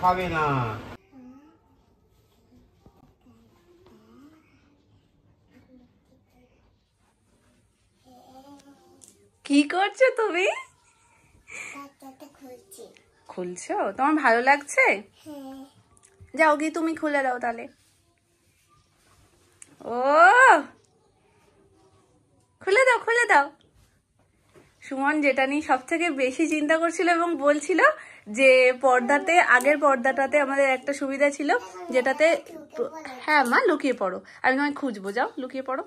খাবে না। কি করছো তুমি? খুলছো? তোমার ভালো লাগছে? যাও গিয়ে তুমি খুলে দাও তাহলে। ও খুলে দাও, খুলে দাও। সুমন যেটা নিয়ে সব থেকে বেশি চিন্তা করছিল এবং বলছিল যে পর্দাতে, আগের পর্দাটাতে আমাদের একটা সুবিধা ছিল যেটাতে, হ্যাঁ মা লুকিয়ে পড়ো, আমি তোমায় খুঁজবো, যাও লুকিয়ে পড়ো।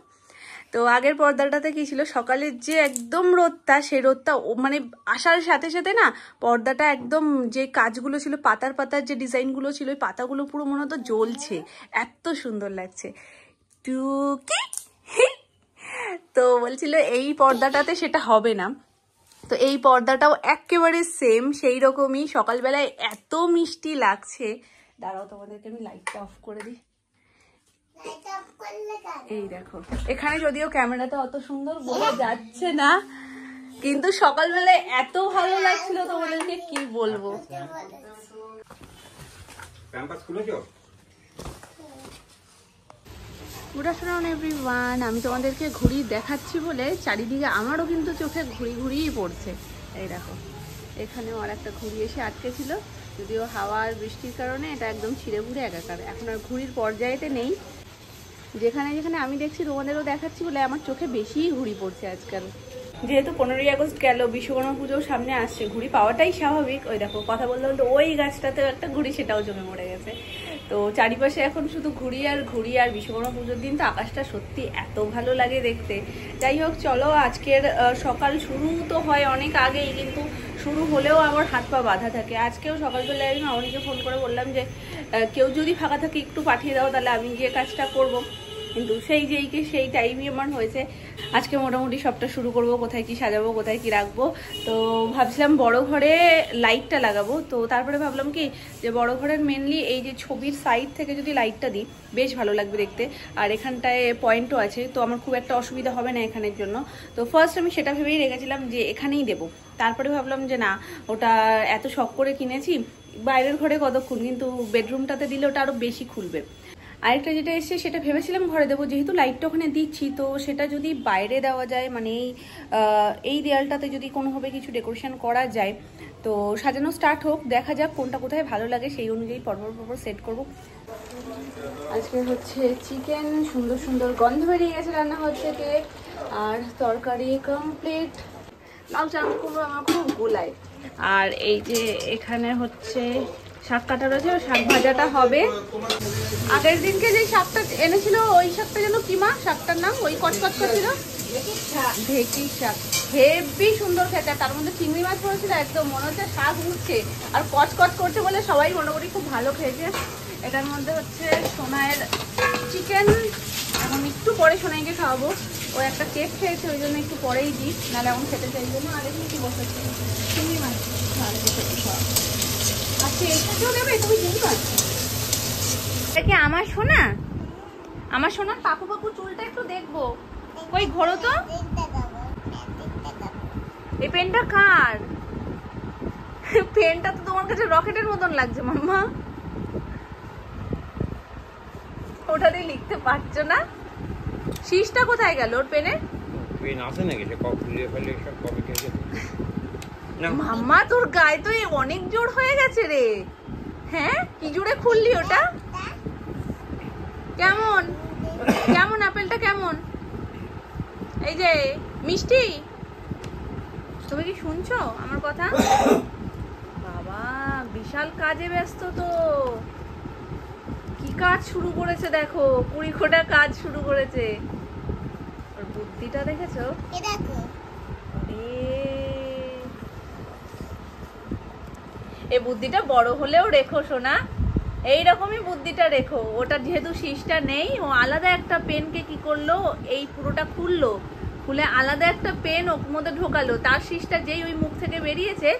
তো আগের পর্দাটাতে কি ছিল, সকালের যে একদম রোদটা, সেই রোদটা মানে আসার সাথে সাথে না পর্দাটা একদম, যে কাজগুলো ছিল পাতার পাতার যে ডিজাইনগুলো ছিল, ওই পাতাগুলো পুরো মনে হতো জ্বলছে, এত সুন্দর লাগছে। টুকি তো বলছিল এই পর্দাটাতে সেটা হবে না, তো এই পর্দাটাও একেবারে সেম সেই রকমই, সকালবেলায় এত মিষ্টি লাগছে। দাঁড়াও তোমাদেরকে আমি লাইটটা অফ করে দিই। এই দেখো, এখানে যদিও ক্যামেরাতে অত সুন্দর বোঝা যাচ্ছে না, কিন্তু সকালবেলায় এত ভালো লাগছিল তোমাদেরকে কি বলবো। গুড আফটারনুন এভরিওয়ান, আমি তোমাদেরকে ঘুড়ি দেখাচ্ছি বলে চারিদিকে আমারও কিন্তু চোখে ঘুড়ি ঘুড়িই পড়ছে। এই দেখো, এখানেও আর একটা ঘুড়ি এসে আটকে ছিল, যদিও হাওয়া আর বৃষ্টির কারণে এটা একদম ছিঁড়ে ঘুরে একাকার, এখন আর ঘুড়ির পর্যায়েতে নেই। যেখানে যেখানে আমি দেখছি তোমাদেরও দেখাচ্ছি বলে আমার চোখে বেশিই ঘুড়ি পড়ছে আজকাল। যেহেতু 15ই আগস্ট গেল, বিশ্বকর্মা পুজোও সামনে আসছে, ঘুড়ি পাওয়াটাই স্বাভাবিক। ওই দেখো, কথা বলতে বলতে ওই গাছটাতেও একটা ঘুড়ি, সেটাও জমে মরে গেছে। তো চারিপাশে এখন শুধু ঘুড়ি আর ঘুড়ি, আর বিশ্বকর্মা পুজোর দিন তো আকাশটা সত্যি এত ভালো লাগে দেখতে। যাই হোক, চলো আজকের সকাল শুরু তো হয় অনেক আগেই, কিন্তু শুরু হলেও আমার হাত পা বাঁধা থাকে। আজকেও সকালবেলায় আমি মামনিকে ফোন করে বললাম যে কেউ যদি ফাঁকা থাকে একটু পাঠিয়ে দাও, তাহলে আমি গিয়ে কাজটা করব, কিন্তু সেই টাইমই আমার হয়েছে। আজকে মোটামুটি সবটা শুরু করব, কোথায় কি সাজাবো, কোথায় কি রাখবো। তো ভাবছিলাম বড় ঘরে লাইটটা লাগাবো, তো তারপরে ভাবলাম কি যে বড় ঘরের মেনলি এই যে ছবির সাইড থেকে যদি লাইটটা দিই বেশ ভালো লাগবে দেখতে, আর এখানটায় পয়েন্টও আছে, তো আমার খুব একটা অসুবিধা হবে না এখানের জন্য। তো ফার্স্ট আমি সেটা ভেবেই রেখেছিলাম যে এখানেই দেবো, তারপরে ভাবলাম যে না, ওটা এত শখ করে কিনেছি, বাইরের ঘরে কতক্ষণ, কিন্তু বেডরুমটাতে দিলে ওটা আরও বেশি খুলবে। আরেকটা যেটা এসছে সেটা ভেবেছিলাম ঘরে দেবো, যেহেতু লাইটটা ওখানে দিচ্ছি, তো সেটা যদি বাইরে দেওয়া যায়, মানে এই দেয়ালটাতে যদি কোনোভাবে কিছু ডেকোরেশন করা যায়, তো সাজানো স্টার্ট হোক, দেখা যাক কোনটা কোথায় ভালো লাগে, সেই অনুযায়ী পরপর সেট করব। আজকে হচ্ছে চিকেন, সুন্দর সুন্দর গন্ধ বেরিয়ে গেছে, রান্না হচ্ছে কেক, আর তরকারি কমপ্লিট। লাউ চান করবো, আমার খুব গোলায়। আর এই যে এখানে হচ্ছে শাক কাটা রয়েছে, শাক ভাজাটা হবে। আগের দিনকে যে শাকটা এনেছিল ওই শাকটা যেন কি মা, শাকটার নাম ওই কচকচ ছিল, ঢেঁকি শাক, হেভি সুন্দর খেতে, তার মধ্যে চিংড়ি মাছ পড়েছিল, একদম মনে হচ্ছে শাক উঠছে আর কচকচ করছে বলে সবাই মোটামুটি খুব ভালো খেয়েছে। এটার মধ্যে হচ্ছে সোনাইয়ের চিকেন, এখন একটু পরে সোনাইকে খাওয়াবো, ও একটা কেক খেয়েছে ওই জন্য একটু পরেই দিই, নাহলে এখন খেতে চাইবে না। আর এখানে কি বসেছে চিংড়ি মাছ, আচ্ছা এইটাকেও দেবে তুমি চিংড়ি মাছ। এটা কি আমার সোনা? আমার সোনার পাকু পাকু চুলটা একটু দেখবো, ওই ঘোরো তো। এই পেনটা কার? পেনটা তো তোমার কাছে রকেটের মতন লাগছে মাম্মা, ওটা দিয়ে লিখতে পারছো না? শীষটা কোথায় গেল ওর পেনের? পেন আছে নাকি, সে কবে খুলে ফেলে সব কবে খেয়েছে না মাম্মা, তোর গায়ে তো অনেক জোর হয়ে গেছে রে। হ্যাঁ, কি জোরে খুললি ওটা? কেমন কেমন আপেলটা কেমন? এই যে মিষ্টি, তুমি কি শুনছো আমার কথা? বাবা বিশাল কাজে ব্যস্ত তো, কি কাজ শুরু করেছে দেখো, 20 খোটা কাজ শুরু করেছে। আর বুদ্ধিটা দেখেছো? এই বুদ্ধিটা বড় হলেও রেখো সোনা, এইরকমই বুদ্ধিটা রেখো। ওটা যেহেতু শীষটা নেই, ও আলাদা একটা পেনকে কি করলো, এই পুরোটা খুললো, খুলে আলাদা একটা পেন ওর মধ্যে ঢোকালো, তার শীষটা যেই ওই মুখ থেকে বেরিয়েছে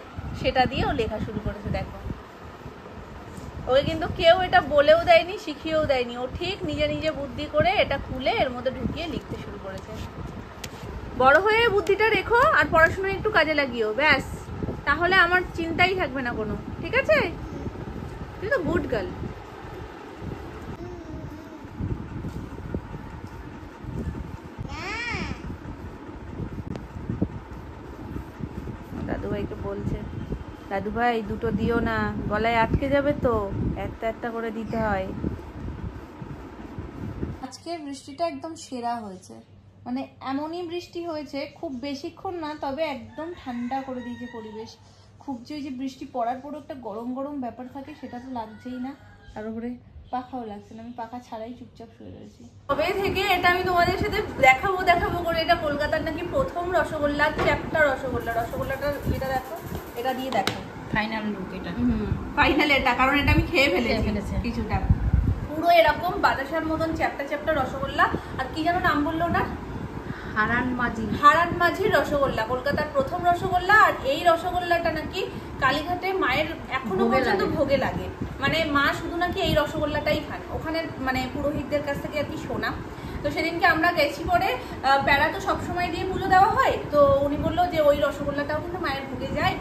সেটা দিয়ে ও লেখা শুরু করেছে। দেখো, ওই কিন্তু কেউ এটা বলেও দেয়নি, শিখিয়েও দেয়নি, ও ঠিক নিজে নিজে বুদ্ধি করে এটা খুলে এর মধ্যে ঢুকিয়ে লিখতে শুরু করেছে। বড় হয়ে বুদ্ধিটা রেখো আর পড়াশোনা একটু কাজে লাগিও, ব্যাস। তাহলে আমার চিন্তাই থাকবে না কোনো, ঠিক আছে? তুই তো গুড গার্ল। দাদুভাইকে বলছে, দাদুভাই দুটো দিও না, গলায় আটকে যাবে তো, একটা একটা করে দিতে হয়। আজকে বৃষ্টিটা একদম সেরা হয়েছে, মানে এমনই বৃষ্টি হয়েছে, খুব বেশিক্ষণ না, তবে একদম ঠান্ডা করে দিয়েছে পরিবেশ। খুব যে ওই যে বৃষ্টি পড়ার পরও একটা গরম গরম ব্যাপার থাকে সেটা তো লাগছেই না, তার উপরে পাখাও লাগছে না, আমি পাখা ছাড়াই চুপচাপ শুয়ে রয়েছি। তবে থেকে এটা আমি তোমাদের সাথে দেখাবো করে, এটা কলকাতার নাকি প্রথম রসগোল্লা, চ্যাপ্টা রসগোল্লা। রসগোল্লাটার এটা দেখো, এটা দিয়ে দেখো ফাইনাল লুক এটা। ফাইনাল এটা, কারণ এটা আমি খেয়ে ফেলেছি কিছুটা। পুরো এরকম বাতাসার মতন চ্যাপ্টা চ্যাপ্টা রসগোল্লা। আর কি যেন নাম বললো না, হারান মাঝির রসগোল্লা, কলকাতার প্রথম রসগোল্লা। আর এই রসগোল্লাটা নাকি কালীঘাটে মায়ের এখনো পর্যন্ত ভোগে লাগে, মানে মা শুধু নাকি এই রসগোল্লাটাই খান, ওখানে মানে পুরোহিতদের কাছ থেকে আর কি শোনা। তো সেদিনকে আমরা গেছি, পরে প্যারা তো সবসময় দিয়ে পুজো দেওয়া হয়, তো উনি বললো যে ওই রসগোল্লাটাও কিন্তু মায়ের ভোগে যায়,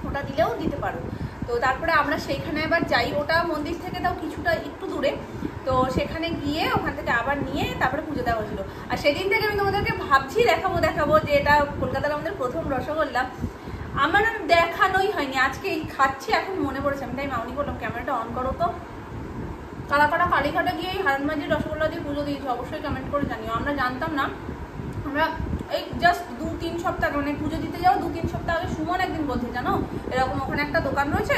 ওটা দিলেও দিতে পারো। তো তারপরে আমরা সেইখানে আবার যাই, ওটা মন্দির থেকে তাও কিছুটা একটু দূরে, তো সেখানে গিয়ে ওখান থেকে আবার নিয়ে তারপরে পুজো দেওয়া হয়েছিল। আর সেদিন থেকে আমি তোমাদেরকে ভাবছি দেখাবো যে এটা কলকাতার আমাদের প্রথম রসগোল্লা, আমার দেখানোই হয়নি, আজকে এই খাচ্ছি, এখন মনে পড়েছে। আমি তাই মাউনি বললাম ক্যামেরাটা অন করো তো, কারা কারা কালীঘাটে গিয়ে এই হারান মাঝির রসগোল্লা দিয়ে পুজো দিয়েছি অবশ্যই কমেন্ট করে জানিও। আমরা জানতাম না, আমরা এই জাস্ট 2-3 সপ্তাহ মানে পুজো দিতে যাও 2-3 সপ্তাহ আগে সুমন একদিন বলছে, জানো এরকম ওখানে একটা দোকান রয়েছে,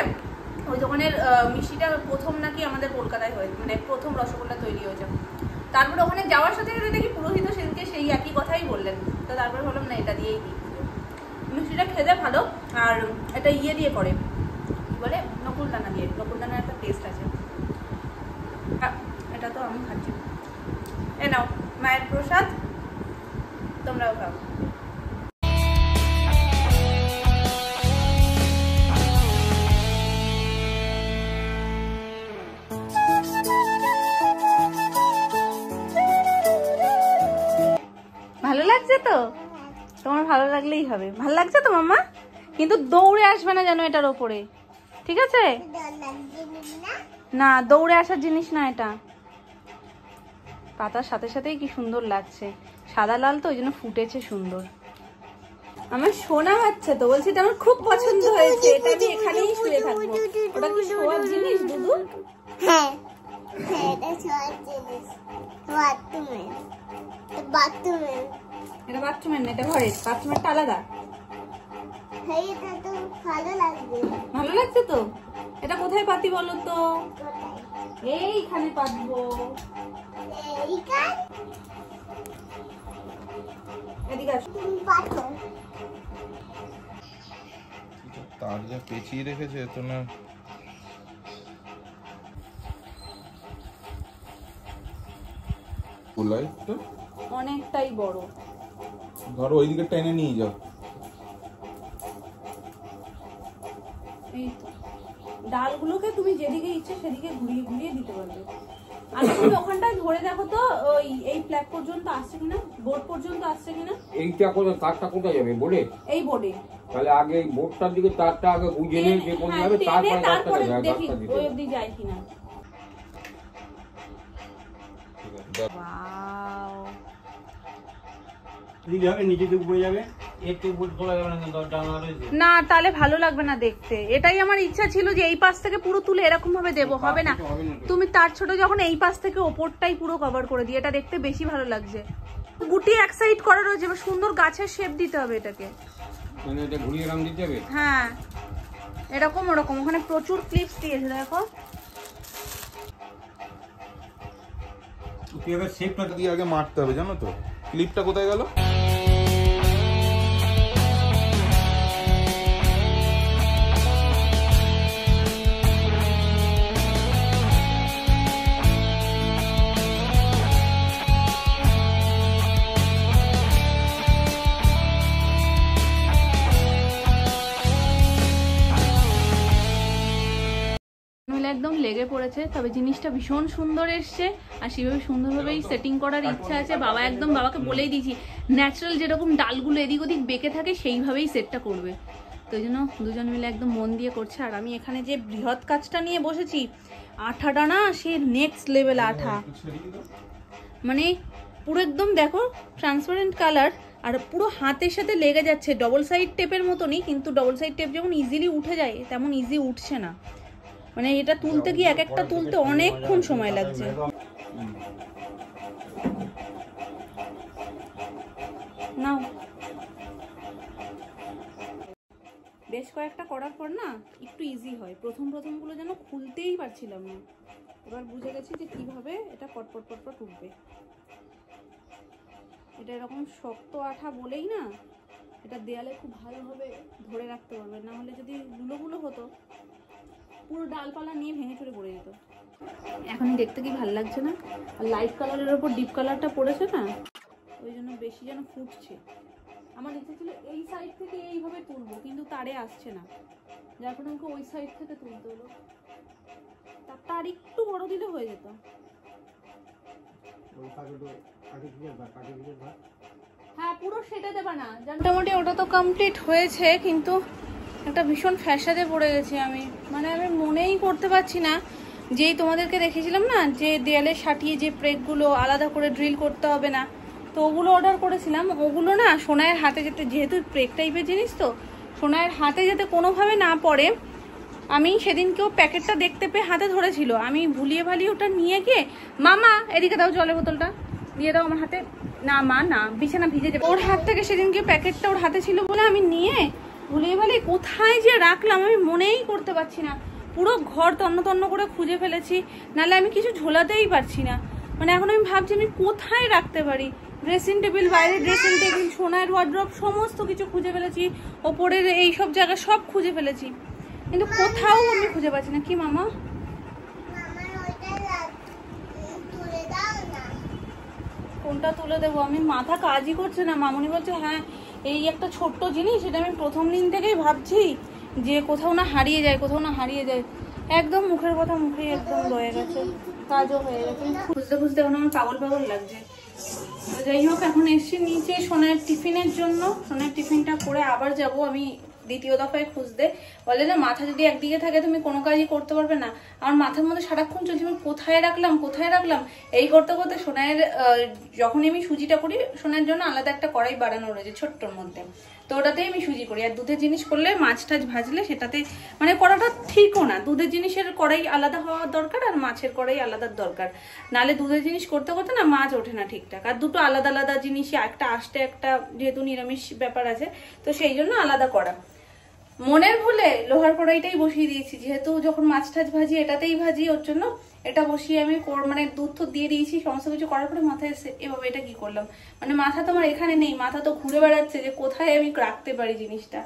ওই দোকানের মিষ্টিটা প্রথম নাকি আমাদের কলকাতায় হয়েছে, মানে প্রথম রসগোল্লা তৈরি হয়েছে। তারপরে ওখানে যাওয়ার সাথে সাথে দেখি পুরোহিত সেদিনকে সেই একই কথাই বললেন, তো তারপরে বললাম না এটা দিয়েই দিই। মিষ্টিটা খেতে ভালো, আর এটা ইয়ে দিয়ে করে কি বলে, নকুলদানা দিয়ে, নকুলদানার একটা টেস্ট আছে। এটা তো আমি খাচ্ছি, এ নাও মায়ের প্রসাদ, তোমরাও খাও। ভালো লাগছে তো? তোমার ভালো লাগলেই হবে। ভালো লাগছে তো মাম্মা? কিন্তু দৌড়ে আসবে না যেন এটার ওপরে, ঠিক আছে? না, দৌড়ে আসার জিনিস না এটা। পাতার সাথে সাথেই কি সুন্দর লাগছে, সাদা লাল তো ওই জন্য ফুটেছে সুন্দর। আমার সোনা বাচ্চা তো, বলছি এটা আমার খুব পছন্দ হয়েছে, এটা আমি এখানেই শুয়ে থাকবো। ওটা কি শোয়ার জিনিস দুদু? হ্যাঁ, এটা শোয়ার জিনিস, বাথরুমের। এটা বাথরুমের না, এটা ঘরের। বাথরুমেরটা আলাদা। এটা তো ভালো লাগবে। ভালো লাগছে তো? এটা কোথায় পাতি বলো তো? এইখানে পাতবো। এদিকে আসো। তার যা পেঁচিয়ে রেখেছে তো না, অনেকটাই বড়। ধরো ওইদিকে টেনে নিয়ে যাও। এই তো ডালগুলোকে তুমি যেদিকে ইচ্ছে সেদিকে ঘুরিয়ে ঘুরিয়ে দিতে পারবে। আগে তুমি ওখানটায় ধরে দেখো তো, ওই এই ফ্ল্যাগ পর্যন্ত আসছে কিনা, বোর্ড পর্যন্ত আসছে কিনা। এইটা কোথায়, তারটা কোথায় যাবে বোর্ডে? এই বোর্ডে। তাহলে আগে এই বোর্ডটার দিকে তারটা আগে বুঝে নিয়ে যে কোন যাবে, তারপরে দেখি ওই অবধি যায় কিনা। ওয়াও, না তাহলে ভালো লাগবে না দেখতে। এটাই আমার ইচ্ছা ছিল যে এই পাশ থেকে পুরো তুলে এরকম ভাবে দেবো, হবে না। তুমি তার ছোট যখন এই পাশ থেকে ওপরটাই পুরো কভার করে দিই, এটা দেখতে বেশি ভালো লাগছে। গুটি এক সাইড করা রয়েছে, সুন্দর গাছের শেপ দিতে হবে এটাকে, মানে এটা ঘুরিয়ে রাম দিতে হবে। হ্যাঁ এরকম ওরকম, ওখানে প্রচুর ক্লিপস দিয়েছে দেখো। শেপটা দিয়ে আগে মারতে হবে, জানো তো। ক্লিপটা কোথায় গেল? মিলে একদম লেগে পড়েছে। তবে জিনিসটা ভীষণ সুন্দর এসছে আর সেভাবে সুন্দরভাবেই সেটিং করার ইচ্ছা আছে। বাবাকে বলেই দিয়েছি ন্যাচারাল যেরকম ডালগুলো এদিক ওদিক বেঁকে থাকে সেইভাবেই সেটটা করবে। তো এই জন্য দুজন মিলে একদম মন দিয়ে করছে। আর আমি এখানে যে বৃহৎ কাজটা নিয়ে বসেছি, আঠাটা না সে নেক্সট লেভেল আঠা, মানে পুরো একদম দেখো ট্রান্সপারেন্ট কালার আর পুরো হাতের সাথে লেগে যাচ্ছে। ডবল সাইড টেপের মতনই, কিন্তু ডবল সাইড টেপ যেমন ইজিলি উঠে যায় তেমন ইজি উঠছে না। মানে এটা তুলতে গিয়ে এক একটা তুলতে অনেকক্ষণ সময় লাগছে। নাও বেশ কয়েকটা করার পর না একটু ইজি হয়। প্রথমগুলো যেন খুলতেই পারছিলাম না। এবার বুঝে গেছি যে কিভাবে এটা পটপট উঠবে। এটা এরকম শক্ত আঠা বলেই না এটা দেয়ালে খুব ভালোভাবে ধরে রাখতে পারবে, না হলে যদি গুলো হতো পুরো ডালপালা নিয়ে ভেঙে চুরে পড়ে যেত। এখন দেখতে কি ভালো লাগছে না? আর লাইট কালারের ওপর ডিপ কালারটা পড়েছে না, ওই জন্য বেশি যেন ফুটছে। আমার ইচ্ছে ছিল এই সাইড থেকে এইভাবে তুলবো, কিন্তু তারে আসছে না, যার ফলে আমাকে ওই সাইড থেকে তুলতে হলো। তারটা আর একটু বড় দিলে হয়ে যেত। হ্যাঁ পুরো সেটা দেবা না, মোটামুটি ওটা তো কমপ্লিট হয়েছে, কিন্তু একটা ভীষণ ফ্যাসাদে পড়ে গেছি আমি। মানে আমি মনেই করতে পারছি না, যেই তোমাদেরকে দেখেছিলাম না যে দেয়ালে সাটিয়ে যে প্রেকগুলো আলাদা করে ড্রিল করতে হবে না, তো ওগুলো অর্ডার করেছিলাম। ওগুলো না সোনায়ের হাতে যাতে, যেহেতু প্রেক টাইপের জিনিস তো সোনায়ের হাতে যাতে কোনোভাবে না পড়ে, আমি সেদিনকেও প্যাকেটটা দেখতে পেয়ে হাতে ধরেছিল, আমি ভুলিয়ে ভালিয়ে ওটা নিয়ে গিয়ে, মামা এদিকে দাও জলের বোতলটা দিয়ে দাও আমার হাতে, না মা না বিছানা ভিজে যাবে। ওর হাত থেকে সেদিনকে প্যাকেটটা ওর হাতে ছিল বলে আমি নিয়ে ভুলিয়ে ভালিয়ে কোথায় যে রাখলাম আমি মনেই করতে পারছি না। পুরো ঘর তন্ন করে খুঁজে ফেলেছি, নাহলে আমি কিছু ঝোলাতেই পারছি না। মানে এখন আমি ভাবছি আমি কোথায় রাখতে পারি। ড্রেসিং টেবিল, বাইরে ড্রেসিং টেবিল, সোনার ওয়ার্ড্রপ সমস্ত কিছু খুঁজে ফেলেছি, ওপরের এই সব জায়গা সব খুঁজে ফেলেছি, কিন্তু কোথাও আমি খুঁজে পাচ্ছি না। কি মামা? কোনটা তুলে দেবো? আমি মাথা কাজই করছে না। মামুনি বলছে হ্যাঁ এই একটা ছোট্ট জিনিস, এটা আমি প্রথম দিন থেকেই ভাবছি যে কোথাও না হারিয়ে যায়। একদম মুখের কথা মুখেই একদম রয়ে গেছে, কাজও হয়ে গেছে। খুঁজতে এখন আমার পাগল লাগছে। যাই হোক এখন এসছি নিচে সোনার টিফিনের জন্য। সোনার টিফিনটা করে আবার যাব আমি দ্বিতীয় দফায় খুঁজতে। বলে না মাথা যদি একদিকে থাকে তুমি কোনো কাজই করতে পারবে না। আমার মাথার মধ্যে সারাক্ষণ চলছে আমি কোথায় রাখলাম এই করতে সোনায়ের, যখনই আমি সুজিটা করি সোনার জন্য আলাদা একটা কড়াই বাড়ানো রয়েছে ছোট্টর মধ্যে, তো ওটাতেই আমি সুজি করি। আর দুধের জিনিস করলে মাছ টাছ ভাজলে সেটাতে মানে কড়াটা ঠিকও না। দুধের জিনিসের কড়াই আলাদা হওয়ার দরকার আর মাছের কড়াই আলাদা দরকার, নাহলে দুধের জিনিস করতে না মাছ ওঠে না ঠিকঠাক। আর দুটো আলাদা জিনিস, একটা আস্তে একটা যেহেতু নিরামিষ ব্যাপার আছে তো সেই জন্য আলাদা করা। মনের ভুলে লোহার কড়াইটাই বসিয়ে দিয়েছি, যেহেতু যখন মাছ টাছ ভাজি এটাতেই ভাজি, ওর জন্য এটা বসিয়ে আমি মানে দুধ তো দিয়ে দিয়েছি। সমস্ত কিছু করার পরে মাথায় এসে এভাবে এটা কি করলাম, মানে মাথা তো আমার এখানে নেই, মাথা তো ঘুরে বেড়াচ্ছে যে কোথায় আমি রাখতে পারি জিনিসটা।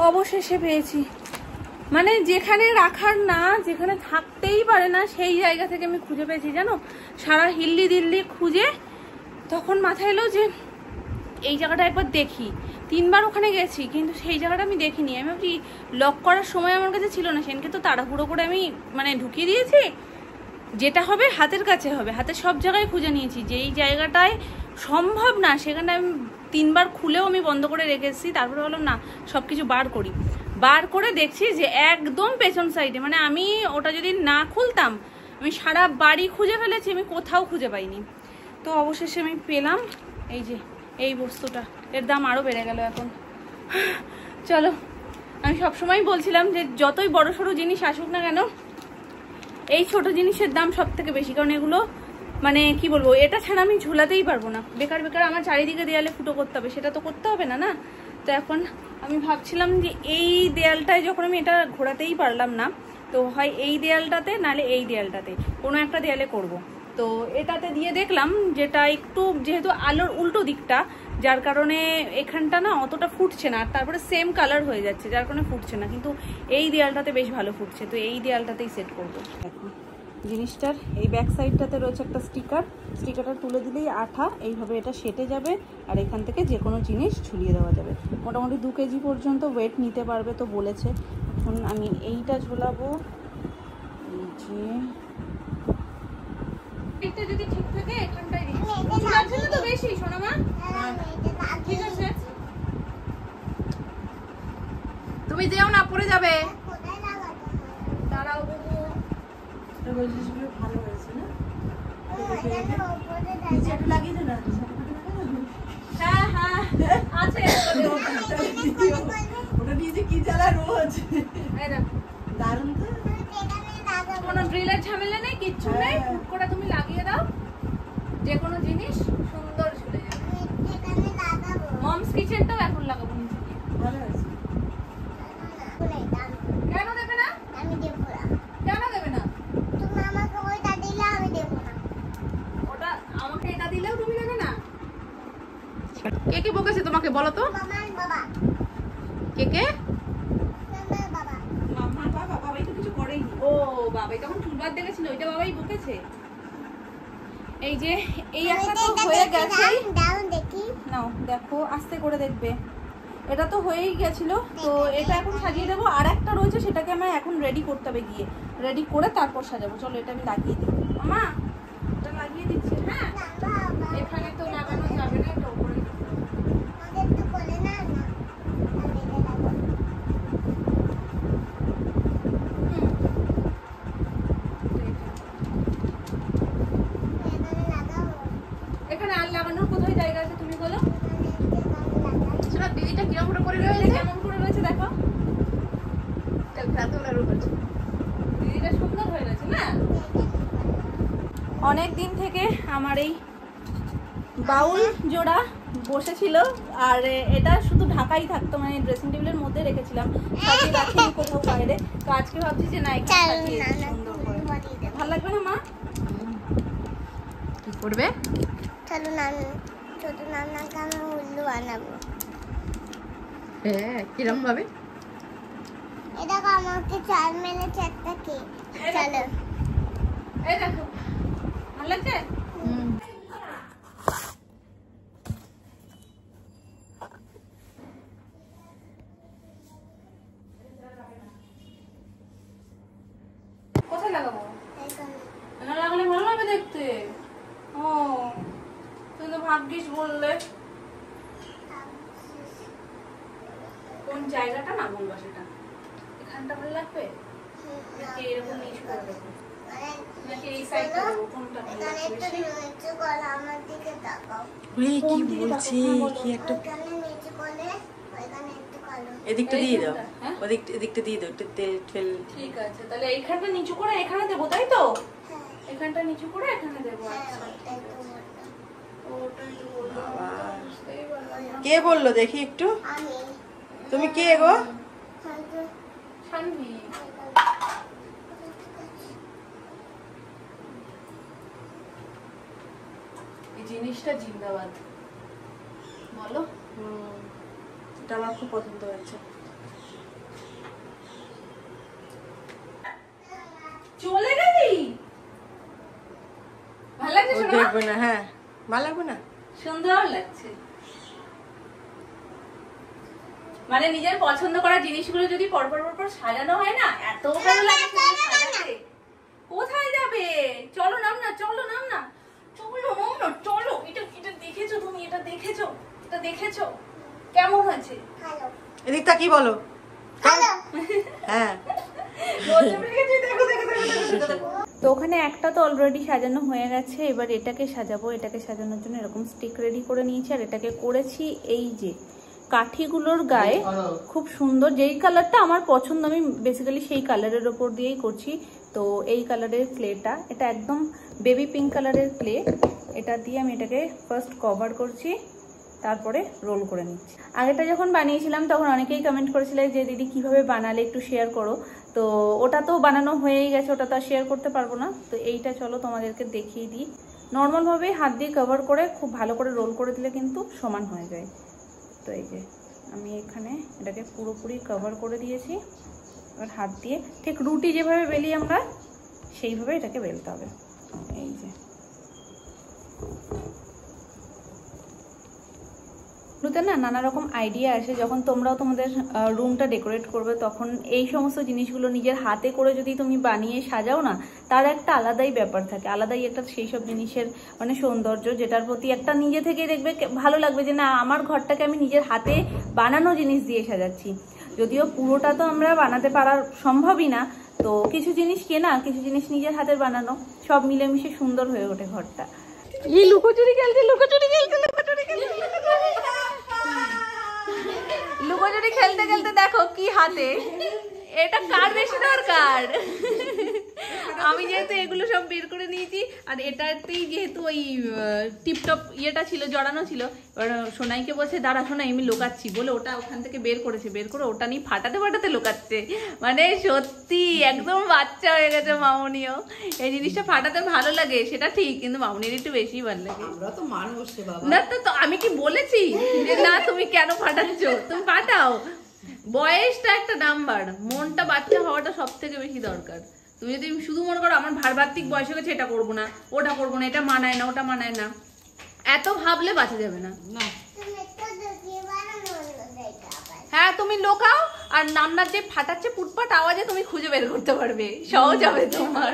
অবশেষে পেয়েছি, মানে যেখানে রাখার না, যেখানে থাকতেই পারে না সেই জায়গা থেকে আমি খুঁজে পেয়েছি জানো। সারা হিল্লি দিল্লি খুঁজে তখন মাথায় এলো যে এই জায়গাটা একবার দেখি। 3 বার ওখানে গেছি কিন্তু সেই জায়গাটা আমি দেখিনি। আমি ভাবছি লক করার সময় আমার কাছে ছিল না, সেদিনকে তো তাড়াহুড়ো করে আমি মানে ঢুকিয়ে দিয়েছি। যেটা হবে হাতের কাছে হবে, হাতের সব জায়গায় খুঁজে নিয়েছি, যেই জায়গাটায় সম্ভব না সেখানে আমি 3 বার খুলেও আমি বন্ধ করে রেখেছি। তারপরে বললাম না সব কিছু বার করে দেখছি যে একদম পেছন সাইডে, মানে আমি ওটা যদি না খুলতাম আমি সারা বাড়ি খুঁজে ফেলেছি, আমি কোথাও খুঁজে পাইনি। তো অবশেষে আমি পেলাম এই যে এই বস্তুটা। এর দাম আরো বেড়ে গেল এখন। চলো, আমি সবসময় বলছিলাম যে যতই বড় সড়ো জিনিস আসুক না কেন এই ছোট জিনিসের দাম সব থেকে বেশি, কারণ এগুলো মানে কি বলবো, এটা ছাড়া আমি ঝোলাতেই পারবো না। বেকার আমার চারিদিকে দেয়ালে ফুটো করতে হবে, সেটা তো করতে হবে না। তো এখন আমি ভাবছিলাম যে এই দেয়ালটায় যখন আমি এটা ঘোরাতেই পারলাম না, তো হয় এই দেয়ালটাতে নাহলে এই দেয়ালটাতে কোনো একটা দেয়ালে করব। তো এটাতে দিয়ে দেখলাম যেটা একটু যেহেতু আলোর উল্টো দিকটা, যার কারণে এখানটা না অতটা ফুটছে না, আর তারপরে সেম কালার হয়ে যাচ্ছে যার কারণে ফুটছে না, কিন্তু এই দেয়ালটাতে বেশ ভালো ফুটছে। তো এই দেয়ালটাতেই সেট করবো। এখন জিনিসটার এই ব্যাক সাইডটাতে রয়েছে একটা স্টিকারটা তুলে দিলেই আঠা এইভাবে এটা সেটে যাবে, আর এখান থেকে যে কোনো জিনিস ঝুলিয়ে দেওয়া যাবে। মোটামুটি 2 কেজি পর্যন্ত ওয়েট নিতে পারবে তো বলেছে। এখন আমি এইটা ঝোলাবো। এই যে এটা যদি ঠিক থাকে এখানটাই দিচ্ছি। ঝোলার জন্য তো বেশি শোনো মা। ঠিক আছে তুমি যেও না, পড়ে যাবে। দাঁড়াও বাবু। ভালো হয়েছে না? নিচে একটু লাগিয়ে দে না। হ্যাঁ হ্যাঁ আছে। ওটা নিজে কি জ্বালা রোজ। এই দেখো দারুণ তো। কোনো ড্রিলের ঝামেলা নেই, কিচ্ছু নেই। হুট করে তুমি লাগিয়ে দাও, যে কোনো জিনিস সুন্দর ঝুলে যাবে। মমস কিচেনটাও এখন লাগাবো নিচে দিয়ে। ভালো হয়েছে। কেন দেবে না? আমি দেবো না। কেন দেবে না? তুমি আমাকে ওইটা দিলে আমি দেবো না। ওটা আমাকে এটা দিলেও তুমি দেবে না? কে কে বকেছে তোমাকে বলো তো? মামার বাবা। কে কে? মামার বাবা। মামার বাবা। বাবাই তো কিছু করেনি। ও বাবাই তখন চুলবাদ দেখেছিল, ওইটা বাবাই বকেছে। এই যে এই একটা তো হয়ে গেছে। দাও দেখি। নাও দেখো, আস্তে করে দেখবে। এটা তো হয়েই গেছিল, তো এটা এখন সাজিয়ে দেবো। আর একটা রয়েছে, সেটাকে আমার এখন রেডি করতে হবে, গিয়ে রেডি করে তারপর সাজাবো। চলো এটা আমি লাগিয়ে দিই। মামা এটা লাগিয়ে দিচ্ছি। হ্যাঁ এখানে তো লাগানো যাবে না, এটা উপরে আমাদের তো বলে না না। আমি এটা লাগাবো। এখানে লাগাবো। এখানে আর লাগানোর কোথায় জায়গা আছে তুমি বলো? এখানে লাগাবো। শোনা দিদিটা কিরকম করে রয়েছে, কেমন করে রয়েছে দেখো। দিদিটা সুন্দর হয়ে গেছে না? অনেক দিন থেকে আমার এই বাউল জোড়া বসেছিল, আর এটা শুধু ঢাকাই থাকতো, মানে ড্রেসিং টেবিলের মধ্যে রেখেছিলাম, সাজিয়ে রাখিনি কোথাও বাইরে। তো আজকে ভাবছি যে না একটু সাজিয়ে দিই সুন্দর করে। ভালো লাগবে না মা? কি করবে? ছোট নানাকে আমি উল্লু বানাবো। হ্যাঁ কিরম ভাবে? এটা আমাকে চার মেলেছে একটা কে। চলো এই দেখো ভালো লাগছে। কোথায় লাগাবো? এখানে। লাগালে ভালো হবে দেখতে। ও তুমি তো ভাগ্যিস বললে। কোন জায়গাটা না বলবা সেটা? এখানটা ভালো লাগবে নাকি এরকম নিচু করে দেবো? নাকি এই সাইড করবো? কোনটা ভালো এখানে লাগবে একটু বেশি? নিচু করো, আমার দিকে তাকাও। কি বলছে? কি একটা ওইখানে নিচু করলে ওইখানে একটু করো। এদিকটা দিয়ে দাও, হ্যাঁ? এদিকটা দিয়ে দাও, একটু তেল ঠেল। ঠিক আছে, তাহলে এইখানটা নিচু করে এখানে দেবো, তাই তো? হ্যাঁ এখানটা নিচু করে এখানে দেবো। হ্যাঁ আচ্ছা ওইটাই তো বললাম। ওটাই তো বললাম, বুঝতেই পারলাম না। কে বললো দেখি একটু? আমি তুমি কে গো? শানভি। এই জিনিসটা জিন্দাবাদ বলো। এটা আমার খুব পছন্দ হয়েছে। চলে গেলি? ভালো লাগছে ও শোনা? দেখবে না, হ্যাঁ ভালো লাগবে না? সুন্দর লাগছে। মানে নিজের পছন্দ করা জিনিসগুলো যদি পরপর পরপর সাজানো হয় না, এত ভালো লাগে সাজাতে। কোথায় যাবে? চলো নাম না, চলো নাম না, চলো নাম না, চলো। এটা এটা দেখেছো তুমি? এটা দেখেছো? এটা দেখেছো কেমন হয়েছে? ভালো এদিকটা কি বলো? ভালো। হ্যাঁ তো ওখানে একটা তো অলরেডি সাজানো হয়ে গেছে, এবার এটাকে সাজাবো। এটাকে সাজানোর জন্য এরকম স্টিক রেডি করে নিয়েছি, আর এটাকে করেছি এই যে কাঠিগুলোর গায়ে খুব সুন্দর, যেই কালারটা আমার পছন্দ, আমি বেসিক্যালি সেই কালারের ওপর দিয়েই করছি। তো এই কালারের ক্লেটা, এটা একদম বেবি পিঙ্ক কালারের ক্লে। এটা দিয়ে আমি এটাকে ফার্স্ট কভার করছি, তারপরে রোল করে নিচ্ছি। আগেটা যখন বানিয়েছিলাম তখন অনেকেই কমেন্ট করেছিল যে দিদি কিভাবে বানালে একটু শেয়ার করো। তো ওটা তো বানানো হয়েই গেছে, ওটা তো আর শেয়ার করতে পারবো না। তো এইটা চলো তোমাদেরকে দেখিয়ে দিই। নর্মালভাবে হাত দিয়ে কভার করে খুব ভালো করে রোল করে দিলে কিন্তু সমান হয়ে যায়। তো এই যে আমি এখানে এটাকে পুরোপুরি কভার করে দিয়েছি। এবার হাত দিয়ে ঠিক রুটি যেভাবে বেলি আমরা, সেইভাবে এটাকে বেলতে হবে। এই যে শুরুতে না নানা রকম আইডিয়া আসে যখন তোমরাও তোমাদের রুমটা ডেকোরেট করবে, তখন এই সমস্ত জিনিসগুলো নিজের হাতে করে যদি তুমি বানিয়ে সাজাও না, তার একটা আলাদাই ব্যাপার থাকে, আলাদাই একটা সেই সব জিনিসের মানে সৌন্দর্য, যেটার প্রতি একটা নিজে থেকে দেখবে ভালো লাগবে যে না আমার ঘরটাকে আমি নিজের হাতে বানানো জিনিস দিয়ে সাজাচ্ছি। যদিও পুরোটা তো আমরা বানাতে পারা সম্ভবই না, তো কিছু জিনিস কেনা, কিছু জিনিস নিজের হাতের বানানো, সব মিলেমিশে সুন্দর হয়ে ওঠে ঘরটা। এই লুকোচুরি খেলতে লুকোচুরি খেলতে খেলতে দেখো কি হাতে, এটা কার বেশি দরকার। আমি যেহেতু এগুলো সব বের করে নিয়েছি, আর এটাতেই যেহেতু ওই টিপটপ ইয়েটা ছিল, জড়ানো ছিল, এবার সোনাইকে বলছে দাঁড়া সোনাই আমি লোকাচ্ছি বলে ওটা ওখান থেকে বের করেছে, বের করে ওটা নিয়ে ফাটাতে ফাটাতে লোকাচ্ছে। মানে সত্যি একদম বাচ্চা হয়ে গেছে মামনিও। এই জিনিসটা ফাটাতে ভালো লাগে সেটা ঠিক, কিন্তু মামনির একটু বেশি ভালো লাগে। না তো আমি কি বলেছি যে না তুমি কেন ফাটাচ্ছ, তুমি ফাটাও। বয়সটা একটা নাম্বার, মনটা বাচ্চা হওয়াটা সব থেকে বেশি দরকার। তুমি যদি শুধু মনে করো আমার ভারবাত্তিক বয়স হয়ে গেছে, এটা করবো না ওটা করবো না, এটা মানায় না ওটা মানায় না, এত ভাবলে বাঁচা যাবে না। হ্যাঁ তুমি লোকাও, আর নান্নার যে ফাটাচ্ছে পুটপাট আওয়াজে তুমি খুঁজে বের করতে পারবে, সহজ হবে তোমার।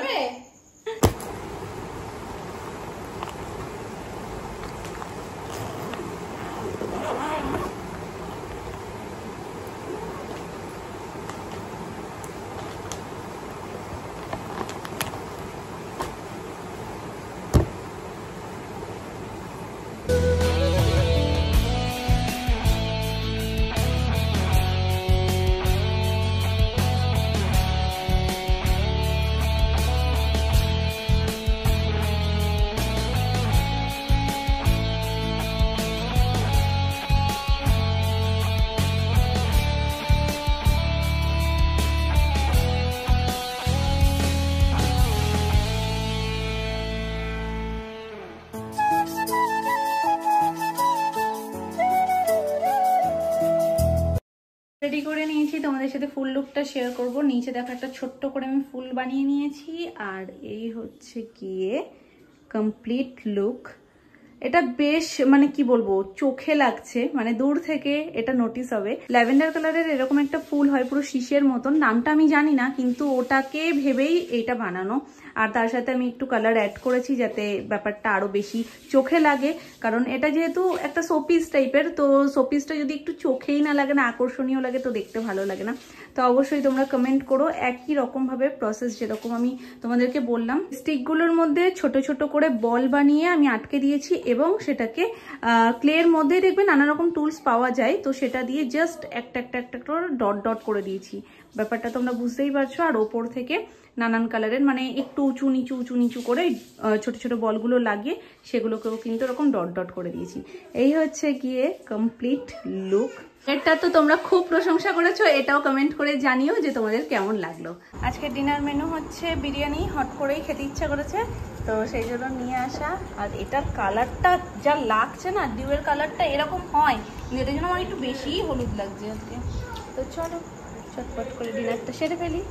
রেডি করে নিয়েছি, তোমাদের সাথে ফুল লুকটা শেয়ার করব। নিচে দেখো একটা ছোট্ট করে আমি ফুল বানিয়ে নিয়েছি, আর এই হচ্ছে গিয়ে কমপ্লিট লুক। এটা বেশ মানে কি বলবো চোখে লাগছে, মানে দূর থেকে এটা নোটিস হবে। ল্যাভেন্ডার কালারের এরকম একটা ফুল হয় পুরো শীষের মতন, নামটা আমি জানি না, কিন্তু ওটাকে ভেবেই এইটা বানানো। আর তার সাথে আমি একটু কালার অ্যাড করেছি যাতে ব্যাপারটা আরো বেশি চোখে লাগে, কারণ এটা যেহেতু একটা শোপিস টাইপের, তো শোপিসটা যদি একটু চোখেই না লাগে না, আকর্ষণীয় লাগে, তো দেখতে ভালো লাগে না। তো অবশ্যই তোমরা কমেন্ট করো একই রকম ভাবে প্রসেস যেরকম আমি তোমাদেরকে বললাম। স্টিকগুলোর মধ্যে ছোট ছোট করে বল বানিয়ে আমি আটকে দিয়েছি, এবং সেটাকে ক্লের মধ্যে দেখবে নানা রকম টুলস পাওয়া যায়, তো সেটা দিয়ে জাস্ট একটা একটা একটা করে ডট ডট করে দিয়েছি। ব্যাপারটা তোমরা বুঝতেই পারছো। আর ওপর থেকে নানান কালারের মানে একটু উঁচু নিচু করে ছোট ছোট বলগুলো লাগিয়ে সেগুলোকেও কিন্তু এরকম ডট ডট করে দিয়েছি। এই হচ্ছে গিয়ে কমপ্লিট লুক। এটা তো তোমরা খুব প্রশংসা করেছো, এটাও কমেন্ট করে জানিও যে তোমাদের কেমন লাগলো। আজকের ডিনার মেনু হচ্ছে বিরিয়ানি, হট করেই খেতে ইচ্ছা করেছে তো সেই জন্য নিয়ে আসা। আর এটার কালারটা যা লাগছে না, ডিউয়ের কালারটা এরকম হয়, কিন্তু এটার জন্য আমার একটু বেশিই হলুদ লাগছে আজকে। তো চলো চটপট করে ডিনারটা সেরে ফেলি।